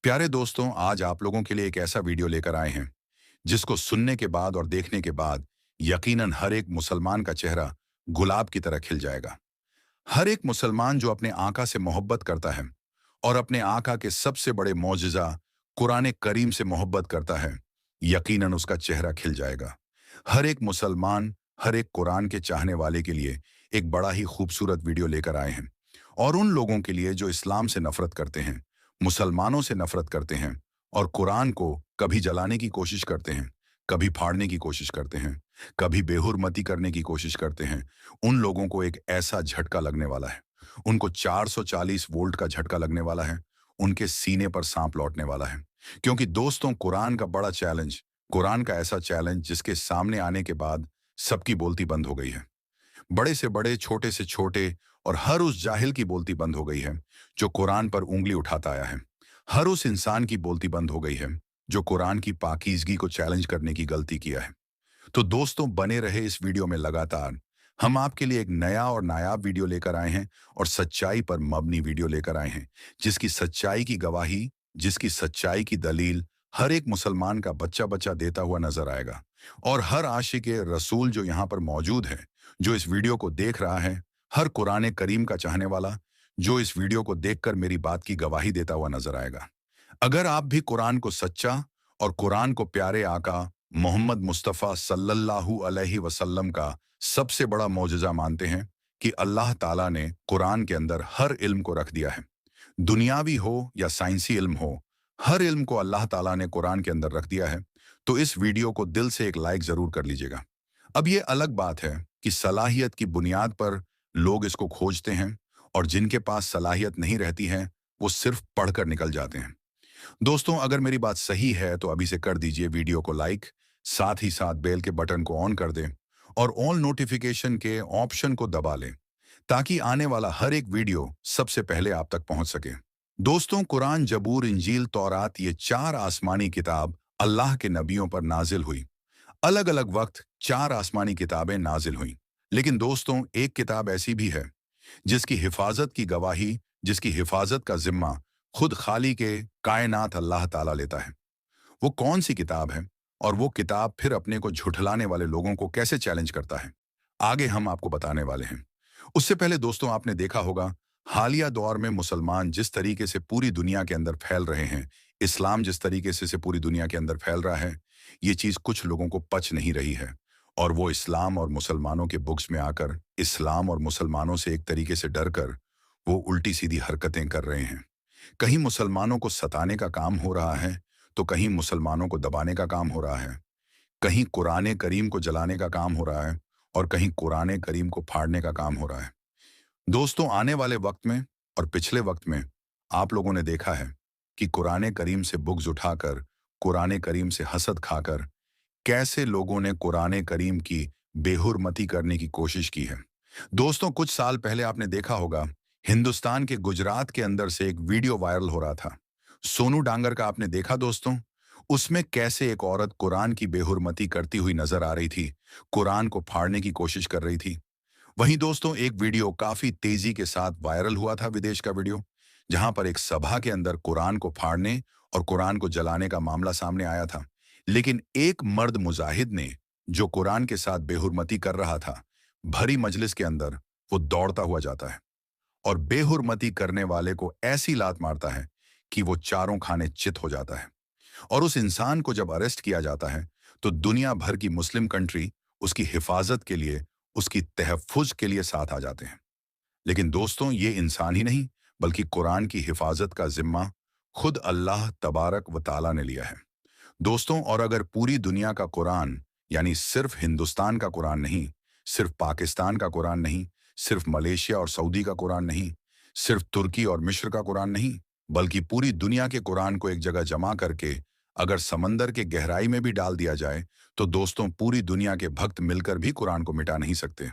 प्यारे दोस्तों, आज आप लोगों के लिए एक ऐसा वीडियो लेकर आए हैं जिसको सुनने के बाद और देखने के बाद यकीनन हर एक मुसलमान का चेहरा गुलाब की तरह खिल जाएगा। हर एक मुसलमान जो अपने आका से मोहब्बत करता है और अपने आका के सबसे बड़े मौजिज़ा कुरान करीम से मोहब्बत करता है, यकीनन उसका चेहरा खिल जाएगा। हर एक मुसलमान, हर एक कुरान के चाहने वाले के लिए एक बड़ा ही खूबसूरत वीडियो लेकर आए हैं। और उन लोगों के लिए जो इस्लाम से नफरत करते हैं, मुसलमानों से नफरत करते हैं और कुरान को कभी जलाने की कोशिश करते हैं, कभी फाड़ने की कोशिश करते हैं, कभी बेहुरमती करने की कोशिश करते हैं, उन लोगों को एक ऐसा झटका लगने वाला है। उनको 440 वोल्ट का झटका लगने वाला है। उनके सीने पर सांप लौटने वाला है। क्योंकि दोस्तों, कुरान का बड़ा चैलेंज, कुरान का ऐसा चैलेंज जिसके सामने आने के बाद सबकी बोलती बंद हो गई है। बड़े से बड़े, छोटे से छोटे और हर उस जाहिल की बोलती बंद हो गई है जो कुरान पर उंगली उठाता आया है। हर उस इंसान की बोलती बंद हो गई है जो कुरान की पाकीज़गी को चैलेंज करने की गलती किया है। तो दोस्तों, बने रहे इस वीडियो में लगातार। हम आपके लिए एक नया और नायाब वीडियो लेकर आए हैं और सच्चाई पर मबनी वीडियो लेकर आए हैं, जिसकी सच्चाई की गवाही, जिसकी सच्चाई की दलील हर एक मुसलमान का बच्चा बच्चा देता हुआ नजर आएगा। और हर आशिक रसूल जो यहाँ पर मौजूद है, जो इस वीडियो को देख रहा है, हर कुरान करीम का चाहने वाला जो इस वीडियो को देखकर मेरी बात की गवाही देता हुआ नजर आएगा। अगर आप भी कुरान को सच्चा और कुरान को प्यारे आका मोहम्मद मुस्तफ़ा सल्लल्लाहु अलैहि वसल्लम का सबसे बड़ा मौजज़ा मानते हैं कि अल्लाह ताला ने कुरान के अंदर हर इल्म को रख दिया है, दुनियावी हो या साइंसी इल्म हो, हर इल्म को अल्लाह ताला ने कुरान के अंदर रख दिया है, तो इस वीडियो को दिल से एक लाइक ज़रूर कर लीजिएगा। अब ये अलग बात है कि सलाहियत की बुनियाद पर लोग इसको खोजते हैं और जिनके पास सलाहियत नहीं रहती है, वो सिर्फ पढ़कर निकल जाते हैं। दोस्तों, अगर मेरी बात सही है तो अभी से कर दीजिए वीडियो को लाइक, साथ ही साथ बेल के बटन को ऑन कर दें और ऑल नोटिफिकेशन के ऑप्शन को दबा लें ताकि आने वाला हर एक वीडियो सबसे पहले आप तक पहुंच सके। दोस्तों, कुरान, जबूर, इंजील, तौरात, ये चार आसमानी किताब अल्लाह के नबियों पर नाजिल हुई। अलग अलग वक्त चार आसमानी किताबें नाजिल हुई। लेकिन दोस्तों, एक किताब ऐसी भी है जिसकी हिफाजत की गवाही, जिसकी हिफाजत का जिम्मा खुद खाली के कायनात अल्लाह ताला लेता है। वो कौन सी किताब है और वो किताब फिर अपने को झुठलाने वाले लोगों को कैसे चैलेंज करता है, आगे हम आपको बताने वाले हैं। उससे पहले दोस्तों, आपने देखा होगा हालिया दौर में मुसलमान जिस तरीके से पूरी दुनिया के अंदर फैल रहे हैं, इस्लाम जिस तरीके से पूरी दुनिया के अंदर फैल रहा है, ये चीज़ कुछ लोगों को पच नहीं रही है और वो इस्लाम और मुसलमानों के बुक्स में आकर इस्लाम और मुसलमानों से एक तरीके से डर कर वो उल्टी सीधी हरकतें कर रहे हैं। कहीं मुसलमानों को सताने का काम हो रहा है तो कहीं मुसलमानों को दबाने का काम हो रहा है, कहीं कुरान करीम को जलाने का काम हो रहा है और कहीं कुरान करीम को फाड़ने का काम हो रहा है। दोस्तों, आने वाले वक्त में और पिछले वक्त में आप लोगों ने देखा है कि कुरान करीम से बुग़्ज़ उठाकर, कुरान करीम से हसद खाकर कैसे लोगों ने कुरान करीम की बेहुरमती करने की कोशिश की है। दोस्तों, कुछ साल पहले आपने देखा होगा हिंदुस्तान के गुजरात के अंदर से एक वीडियो वायरल हो रहा था। सोनू डांगर का आपने देखा दोस्तों? उसमें कैसे एक औरत कुरान की बेहुरमती करती हुई नजर आ रही थी, कुरान को फाड़ने की कोशिश कर रही थी। वहीं दोस्तों, एक वीडियो काफी तेजी के साथ वायरल हुआ था, विदेश का वीडियो, जहां पर एक सभा के अंदर कुरान को फाड़ने और कुरान को जलाने का मामला सामने आया था। लेकिन एक मर्द मुजाहिद ने, जो कुरान के साथ बेहुरमती कर रहा था, भरी मजलिस के अंदर वो दौड़ता हुआ जाता है और बेहुरमती करने वाले को ऐसी लात मारता है कि वो चारों खाने चित हो जाता है। और उस इंसान को जब अरेस्ट किया जाता है तो दुनिया भर की मुस्लिम कंट्री उसकी हिफाजत के लिए, उसकी तहफ़्फ़ुज़ के लिए साथ आ जाते हैं। लेकिन दोस्तों, ये इंसान ही नहीं बल्कि कुरान की हिफाजत का जिम्मा खुद अल्लाह तबारक व ताला ने लिया है। दोस्तों, और अगर पूरी दुनिया का कुरान, यानी सिर्फ हिंदुस्तान का कुरान नहीं, सिर्फ पाकिस्तान का कुरान नहीं, सिर्फ मलेशिया और सऊदी का कुरान नहीं, सिर्फ तुर्की और मिस्र का कुरान नहीं, बल्कि पूरी दुनिया के कुरान को एक जगह जमा करके अगर समंदर के गहराई में भी डाल दिया जाए तो दोस्तों, पूरी दुनिया के भक्त मिलकर भी कुरान को मिटा नहीं सकते।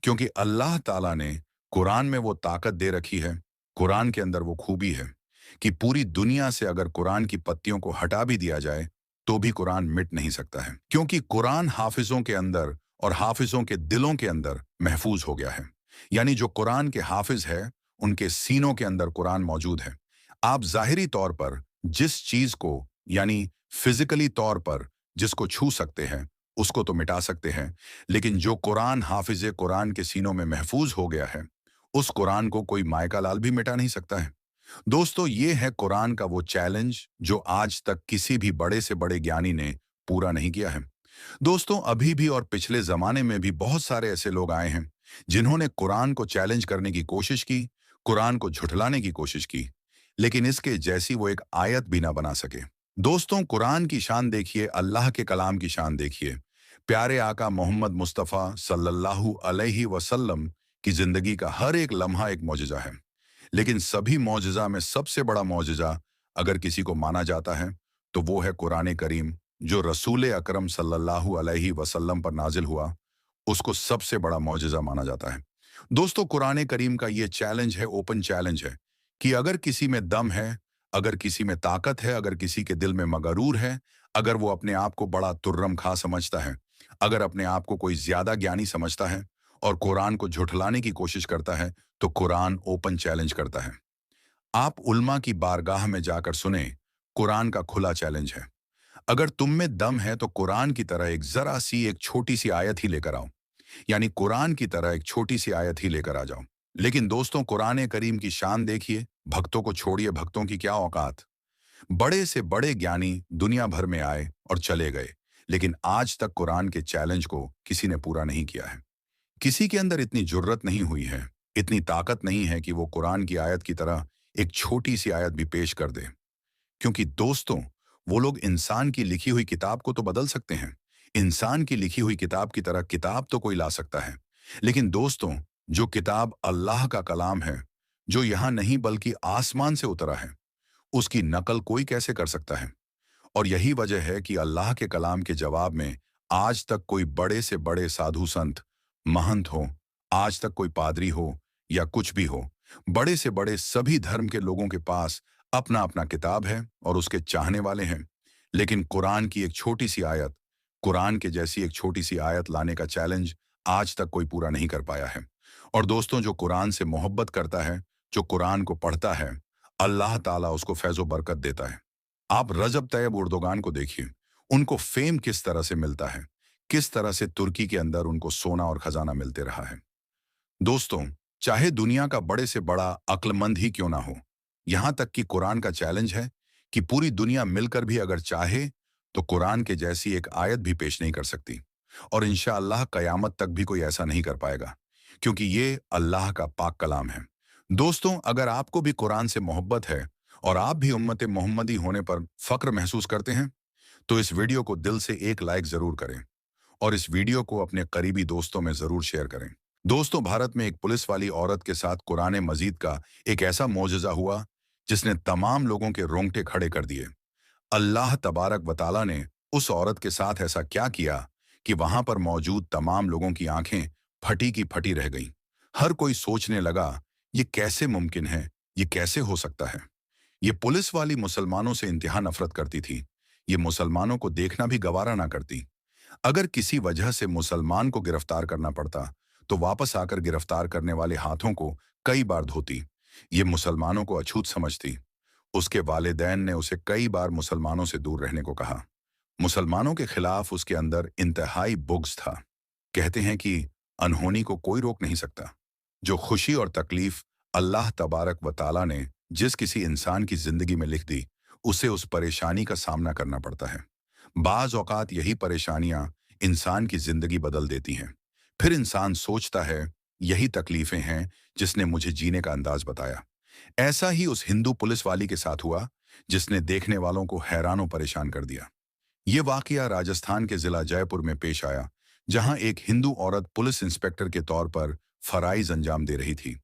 क्योंकि अल्लाह ताला ने कुरान में वो ताकत दे रखी है, कुरान के अंदर वो खूबी है कि पूरी दुनिया से अगर कुरान की पत्तियों को हटा भी दिया जाए तो भी कुरान मिट नहीं सकता है। क्योंकि कुरान हाफिजों के अंदर और हाफिजों के दिलों के अंदर महफूज हो गया है। यानी जो कुरान के हाफिज है, उनके सीनों के अंदर कुरान मौजूद है। आप ज़ाहिरी तौर पर जिस चीज को यानी फिजिकली तौर पर जिसको छू सकते हैं उसको तो मिटा सकते हैं, लेकिन जो कुरान हाफिजे कुरान के सीनों में महफूज हो गया है उस कुरान को कोई मायका लाल भी मिटा नहीं सकता है। दोस्तों, ये है कुरान का वो चैलेंज जो आज तक किसी भी बड़े से बड़े ज्ञानी ने पूरा नहीं किया है। दोस्तों, अभी भी और पिछले जमाने में भी बहुत सारे ऐसे लोग आए हैं जिन्होंने कुरान को चैलेंज करने की कोशिश की, कुरान को झुठलाने की कोशिश की, लेकिन इसके जैसी वो एक आयत भी ना बना सके। दोस्तों, कुरान की शान देखिए, अल्लाह के कलाम की शान देखिए। प्यारे आका मोहम्मद मुस्तफ़ा सल्लल्लाहु अलैहि वसल्लम की जिंदगी का हर एक लम्हा एक मौजज़ा है। लेकिन सभी मौजज़ा में सबसे बड़ा मौजज़ा अगर किसी को माना जाता है तो वो है कुरान करीम, जो रसूल अकरम सल्लल्लाहु अलैहि वसल्लम पर नाजिल हुआ, उसको सबसे बड़ा मौजज़ा माना जाता है। दोस्तों, कुरान करीम का ये चैलेंज है, ओपन चैलेंज है कि अगर किसी में दम है, अगर किसी में ताकत है, अगर किसी के दिल में मगरूर है, अगर वो अपने आप को बड़ा तुर्रम खा समझता है, अगर अपने आप को कोई ज्यादा ज्ञानी समझता है और कुरान को झुठलाने की कोशिश करता है, तो कुरान ओपन चैलेंज करता है। आप उल्मा की बारगाह में जाकर सुने, कुरान का खुला चैलेंज है। अगर तुम में दम है तो कुरान की तरह एक जरा सी एक छोटी सी आयत ही लेकर आओ, यानी कुरान की तरह एक छोटी सी आयत ही लेकर आ जाओ। लेकिन दोस्तों, कुरान करीम की शान देखिए, भक्तों को छोड़िए, भक्तों की क्या औकात। बड़े से बड़े ज्ञानी दुनिया भर में आए और चले गए, लेकिन आज तक कुरान के चैलेंज को किसी ने पूरा नहीं किया है। किसी के अंदर इतनी जुर्रत नहीं हुई है, इतनी ताकत नहीं है कि वो कुरान की आयत की तरह एक छोटी सी आयत भी पेश कर दे। क्योंकि दोस्तों, वो लोग इंसान की लिखी हुई किताब को तो बदल सकते हैं, इंसान की लिखी हुई किताब की तरह किताब तो कोई ला सकता है, लेकिन दोस्तों, जो किताब अल्लाह का कलाम है, जो यहाँ नहीं बल्कि आसमान से उतरा है, उसकी नकल कोई कैसे कर सकता है। और यही वजह है कि अल्लाह के कलाम के जवाब में आज तक कोई बड़े से बड़े साधु संत, महंत हो, आज तक कोई पादरी हो या कुछ भी हो, बड़े से बड़े सभी धर्म के लोगों के पास अपना अपना किताब है और उसके चाहने वाले हैं। लेकिन कुरान की एक छोटी सी आयत, कुरान के जैसी एक छोटी सी आयत लाने का चैलेंज आज तक कोई पूरा नहीं कर पाया है। और दोस्तों, जो कुरान से मोहब्बत करता है, जो कुरान को पढ़ता है, अल्लाह ताला उसको फैज़ो बरकत देता है। आप रजब तैयब उर्दोगान को देखिए, उनको फेम किस तरह से मिलता है, किस तरह से तुर्की के अंदर उनको सोना और खजाना मिलते रहा है। दोस्तों, चाहे दुनिया का बड़े से बड़ा अक्लमंद ही क्यों ना हो, यहां तक कि कुरान का चैलेंज है कि पूरी दुनिया मिलकर भी अगर चाहे तो कुरान के जैसी एक आयत भी पेश नहीं कर सकती। और इंशाअल्लाह कयामत तक भी कोई ऐसा नहीं कर पाएगा, क्योंकि ये अल्लाह का पाक कलाम है। दोस्तों, अगर आपको भी कुरान से मोहब्बत है और आप भी उम्मत मोहम्मदी होने पर फक्र महसूस करते हैं, तो इस वीडियो को दिल से एक लाइक जरूर करें और इस वीडियो को अपने करीबी दोस्तों में जरूर शेयर करें। दोस्तों, भारत में एक पुलिस वाली औरत के साथ कुरान मजीद का एक ऐसा मौजज़ा हुआ जिसने तमाम लोगों के रोंगटे खड़े कर दिए। अल्लाह तबारक व तआला ने उस औरत के साथ ऐसा क्या किया कि वहां पर मौजूद तमाम लोगों की आंखें फटी की फटी रह गईं। हर कोई सोचने लगा, ये कैसे मुमकिन है, ये कैसे हो सकता है। ये पुलिस वाली मुसलमानों से इंतहा नफरत करती थी, ये मुसलमानों को देखना भी गवारा ना करती। अगर किसी वजह से मुसलमान को गिरफ्तार करना पड़ता तो वापस आकर गिरफ्तार करने वाले हाथों को कई बार धोती। ये मुसलमानों को अछूत समझती। उसके वालिदैन ने उसे कई बार मुसलमानों से दूर रहने को कहा। मुसलमानों के खिलाफ उसके अंदर इंतहाई बुग़्ज़ था। कहते हैं कि अनहोनी को कोई रोक नहीं सकता। जो खुशी और तकलीफ अल्लाह तबारक व ताला ने जिस किसी इंसान की जिंदगी में लिख दी, उसे उस परेशानी का सामना करना पड़ता है। बाज औकात यही परेशानियां इंसान की जिंदगी बदल देती हैं। फिर इंसान सोचता है, यही तकलीफें हैं जिसने मुझे जीने का अंदाज बताया। ऐसा ही उस हिंदू पुलिस वाली के साथ हुआ जिसने देखने वालों को हैरानों परेशान कर दिया। ये वाकया राजस्थान के जिला जयपुर में पेश आया, जहां एक हिंदू औरत पुलिस इंस्पेक्टर के तौर पर फराइज अंजाम दे रही थी।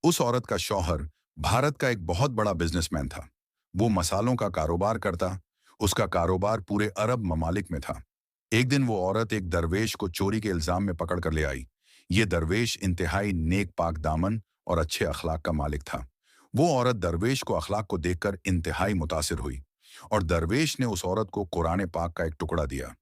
उस औरत का शौहर भारत का एक बहुत बड़ा बिजनेसमैन था। वो मसालों का कारोबार करता। उसका कारोबार पूरे अरब ममालिक में था। एक दिन वो औरत एक दरवेश को चोरी के इल्जाम में पकड़ कर ले आई। ये दरवेश इंतहाई नेक पाक दामन और अच्छे अखलाक का मालिक था। वो औरत दरवेश को अखलाक को देखकर इंतहाई मुतासिर हुई और दरवेश ने उस औरत को कुरान पाक का एक टुकड़ा दिया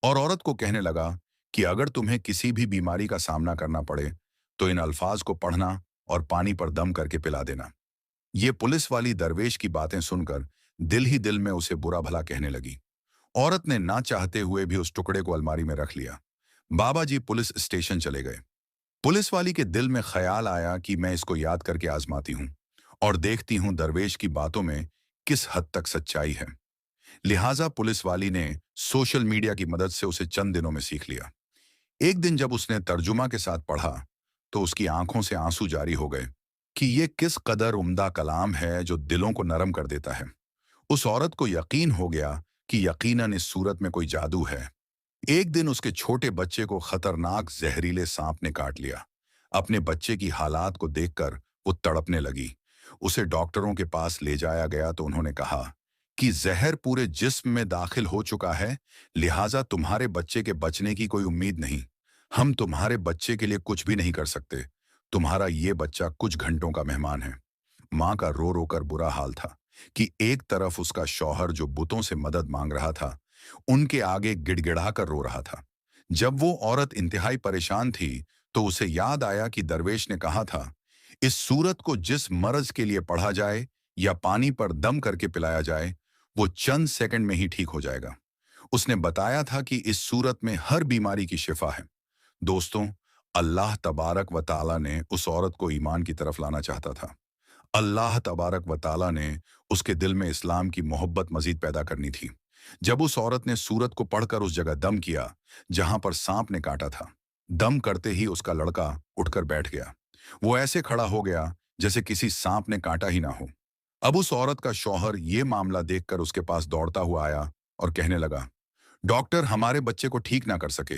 और औरत को कहने लगा कि अगर तुम्हें किसी भी बीमारी का सामना करना पड़े तो इन अल्फाज को पढ़ना और पानी पर दम करके पिला देना। ये पुलिस वाली दरवेश की बातें सुनकर दिल ही दिल में उसे बुरा भला कहने लगी। औरत ने ना चाहते हुए भी उस टुकड़े को अलमारी में रख लिया। बाबा जी पुलिस स्टेशन चले गए। पुलिस वाली के दिल में ख्याल आया कि मैं इसको याद करके आजमाती हूँ और देखती हूँ दरवेश की बातों में किस हद तक सच्चाई है। लिहाजा पुलिस वाली ने सोशल मीडिया की मदद से उसे चंद दिनों में सीख लिया। एक दिन जब उसने तर्जुमा के साथ पढ़ा तो उसकी आंखों से आंसू जारी हो गए कि ये किस कदर उम्दा कलाम है जो दिलों को नरम कर देता है। उस औरत को यकीन हो गया कि यकीनन इस सूरत में कोई जादू है। एक दिन उसके छोटे बच्चे को खतरनाक जहरीले सांप ने काट लिया। अपने बच्चे की हालात को देखकर वो तड़पने लगी। उसे डॉक्टरों के पास ले जाया गया तो उन्होंने कहा कि जहर पूरे जिस्म में दाखिल हो चुका है, लिहाजा तुम्हारे बच्चे के बचने की कोई उम्मीद नहीं। हम तुम्हारे बच्चे के लिए कुछ भी नहीं कर सकते। तुम्हारा ये बच्चा कुछ घंटों का मेहमान है। माँ का रो रो कर बुरा हाल था कि एक तरफ उसका शौहर जो बुतों से मदद मांग रहा था, उनके आगे गिड़गिड़ा कर रो रहा था। जब वो औरत इंतहाई परेशान थी तो उसे याद आया कि दरवेश ने कहा था, इस सूरत को जिस मर्ज के लिए पढ़ा जाए या पानी पर दम करके पिलाया जाए, वो चंद सेकंड में ही ठीक हो जाएगा। उसने बताया था कि इस सूरत में हर बीमारी की शिफा है। दोस्तों, अल्लाह तबारक व ताला ने उस औरत को ईमान की तरफ लाना चाहता था। अल्लाह तबारक व ताला ने उसके दिल में इस्लाम की मोहब्बत मजीद पैदा करनी थी। जब उस औरत ने सूरत को पढ़कर उस जगह दम किया जहां पर सांप ने काटा था, दम करते ही उसका लड़का उठकर बैठ गया। वो ऐसे खड़ा हो गया जैसे किसी सांप ने काटा ही ना हो। अब उस औरत का शौहर ये मामला देखकर उसके पास दौड़ता हुआ आया और कहने लगा, डॉक्टर, हमारे बच्चे को ठीक ना कर सके।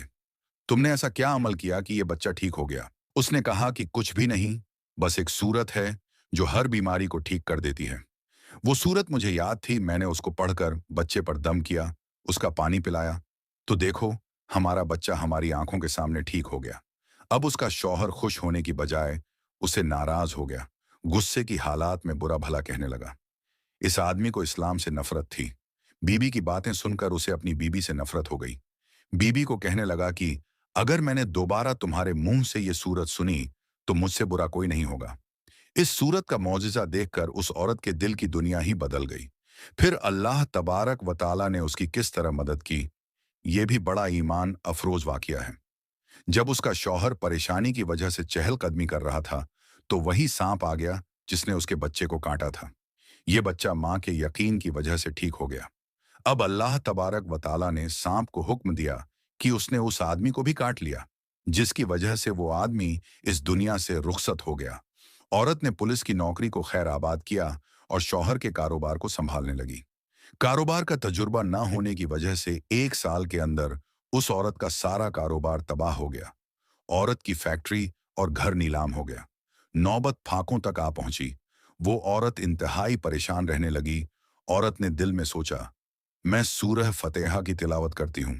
तुमने ऐसा क्या अमल किया कि ये बच्चा ठीक हो गया? उसने कहा कि कुछ भी नहीं, बस एक सूरत है जो हर बीमारी को ठीक कर देती है। वो सूरत मुझे याद थी, मैंने उसको पढ़कर बच्चे पर दम किया, उसका पानी पिलाया, तो देखो, हमारा बच्चा हमारी आंखों के सामने ठीक हो गया। अब उसका शौहर खुश होने की बजाय उसे नाराज हो गया, गुस्से की हालात में बुरा भला कहने लगा। इस आदमी को इस्लाम से नफरत थी। बीबी की बातें सुनकर उसे अपनी बीबी से नफरत हो गई। बीबी को कहने लगा कि अगर मैंने दोबारा तुम्हारे मुंह से ये सूरत सुनी तो मुझसे बुरा कोई नहीं होगा। इस सूरत का मौजिज़ा देखकर उस औरत के दिल की दुनिया ही बदल गई। फिर अल्लाह तबारक व ताला ने उसकी किस तरह मदद की, ये भी बड़ा ईमान अफरोज वाकया है। जब उसका शौहर परेशानी की वजह से चहलकदमी कर रहा था, तो वही सांप आ गया जिसने उसके बच्चे को काटा था। ये बच्चा माँ के यकीन की वजह से ठीक हो गया। अब अल्लाह तबारक व ताला ने सांप को हुक्म दिया कि उसने उस आदमी को भी काट लिया, जिसकी वजह से वो आदमी इस दुनिया से रुखसत हो गया। औरत ने पुलिस की नौकरी को खैर आबाद किया और शौहर के कारोबार को संभालने लगी। कारोबार का तजुर्बा ना होने की वजह से 1 साल के अंदर उस औरत का सारा कारोबार तबाह हो गया। औरत की फैक्ट्री और घर नीलाम हो गया। नौबत फाकों तक आ पहुंची। वो औरत इंतहाई परेशान रहने लगी। औरत ने दिल में सोचा, मैं सूरह फतेहा की तिलावत करती हूँ,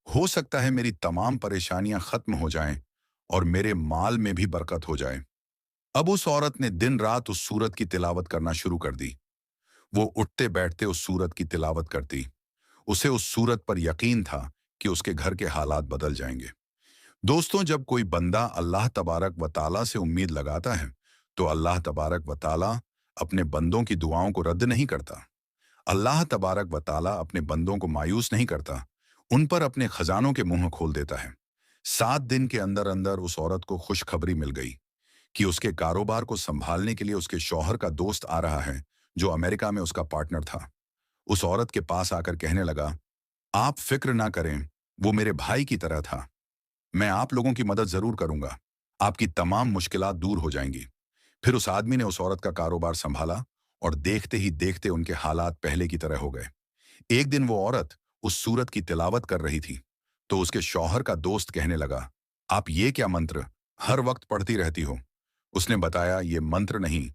हो सकता है मेरी तमाम परेशानियां खत्म हो जाएं और मेरे माल में भी बरकत हो जाए। अब उस औरत ने दिन रात उस सूरत की तिलावत करना शुरू कर दी। वो उठते बैठते उस सूरत की तिलावत करती। उसे उस सूरत पर यकीन था कि उसके घर के हालात बदल जाएंगे। दोस्तों, जब कोई बंदा अल्लाह तबारक व ताला से उम्मीद लगाता है तो अल्लाह तबारक व ताला अपने बंदों की दुआओं को रद्द नहीं करता। अल्लाह तबारक व ताला अपने बंदों को मायूस नहीं करता, उन पर अपने खजानों के मुंह खोल देता है। 7 दिन के अंदर अंदर उस औरत को खुशखबरी मिल गई कि उसके कारोबार को संभालने के लिए उसके शौहर का दोस्त आ रहा है, जो अमेरिका में उसका पार्टनर था। उस औरत के पास आकर कहने लगा, आप फिक्र ना करें, वो मेरे भाई की तरह था। मैं आप लोगों की मदद जरूर करूंगा। आपकी तमाम मुश्किलात दूर हो जाएंगी। फिर उस आदमी ने उस औरत का कारोबार संभाला और देखते ही देखते उनके हालात पहले की तरह हो गए। एक दिन वो औरत उस सूरत की तिलावत कर रही थी तो उसके शौहर का दोस्त कहने लगा, आप ये क्या मंत्र हर वक्त पढ़ती रहती हो? उसने बताया, ये मंत्र नहीं,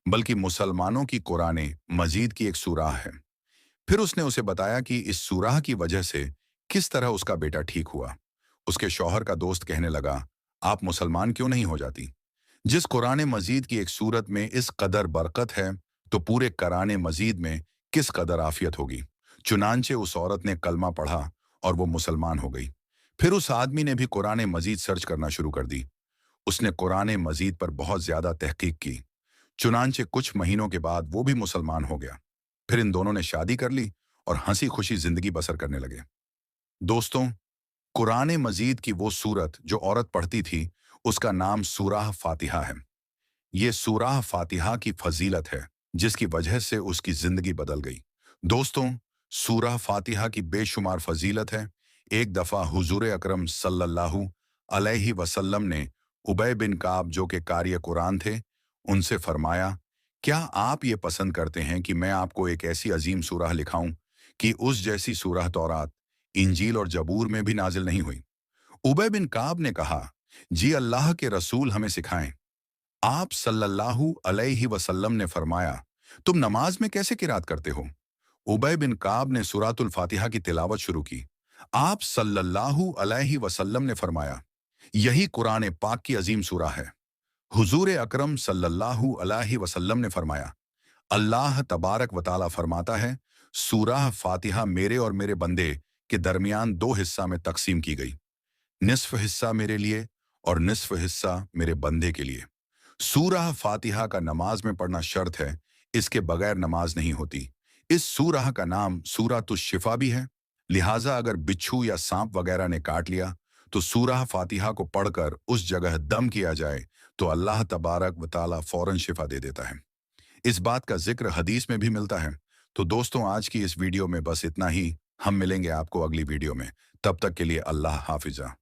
बल्कि मुसलमानों की कुरान मजीद की एक सूराह है। फिर उसने उसे बताया कि इस सूराह की वजह से किस तरह उसका बेटा ठीक हुआ। उसके शौहर का दोस्त कहने लगा, आप मुसलमान क्यों नहीं हो जाती? जिस कुरान मजीद की एक सूरत में इस कदर बरकत है, तो पूरे कुरान मजीद में किस कदर आफियत होगी। चुनांचे उस औरत ने कलमा पढ़ा और वो मुसलमान हो गई। फिर उस आदमी ने भी कुरान मजीद सर्च करना शुरू कर दी। उसने कुरान मजीद पर बहुत ज्यादा तहकीक की। चुनांचे कुछ महीनों के बाद वो भी मुसलमान हो गया। फिर इन दोनों ने शादी कर ली और हंसी खुशी जिंदगी बसर करने लगे। दोस्तों, कुरान मजीद की वो सूरत जो औरत पढ़ती थी, उसका नाम सूरह फातिहा है। ये सूरह फातिहा की फजीलत है, जिसकी वजह से उसकी जिंदगी बदल गई। दोस्तों, सूरह फातिहा की बेशुमार फजीलत है। एक दफा हुजूर अकरम सल्लल्लाहु अलैहि वसल्लम ने उबय बिन काब, जो कि कारी कुरान थे, उनसे फरमाया, क्या आप ये पसंद करते हैं कि मैं आपको एक ऐसी अजीम सूरह लिखाऊं कि उस जैसी सूरह तौरात, इंजील और जबूर में भी नाजिल नहीं हुई? उबय बिन काब ने कहा, जी अल्लाह के रसूल हमें सिखाएं। आप सल्लल्लाहु अलैहि वसल्लम ने फरमाया, तुम नमाज में कैसे किरात करते हो? उबय बिन काब ने सूरतुल फातिहा की तिलावत शुरू की। आप सल्लल्लाहु अलैहि वसल्लम ने फरमाया, यही कुरान पाक की अजीम सूरह है। हुजूर अकरम सल्लल्लाहु अलैहि वसल्लम ने फरमाया, अल्लाह तबारक व तआला फरमाता है, सूरह फातिहा मेरे और मेरे बंदे के दरमियान दो हिस्सा में तकसीम की गई, निस्फ हिस्सा मेरे लिए और निस्फ हिस्सा मेरे बंदे के लिए। सूरह फातिहा का नमाज में पढ़ना शर्त है, इसके बगैर नमाज नहीं होती। इस सूरह का नाम सूरतुश शिफा भी है, लिहाजा अगर बिच्छू या सांप वगैरह ने काट लिया तो सूरह फातिहा को पढ़कर उस जगह दम किया जाए तो अल्लाह तबारक व ताला फौरन शिफा दे देता है। इस बात का जिक्र हदीस में भी मिलता है। तो दोस्तों, आज की इस वीडियो में बस इतना ही। हम मिलेंगे आपको अगली वीडियो में। तब तक के लिए अल्लाह हाफिजा।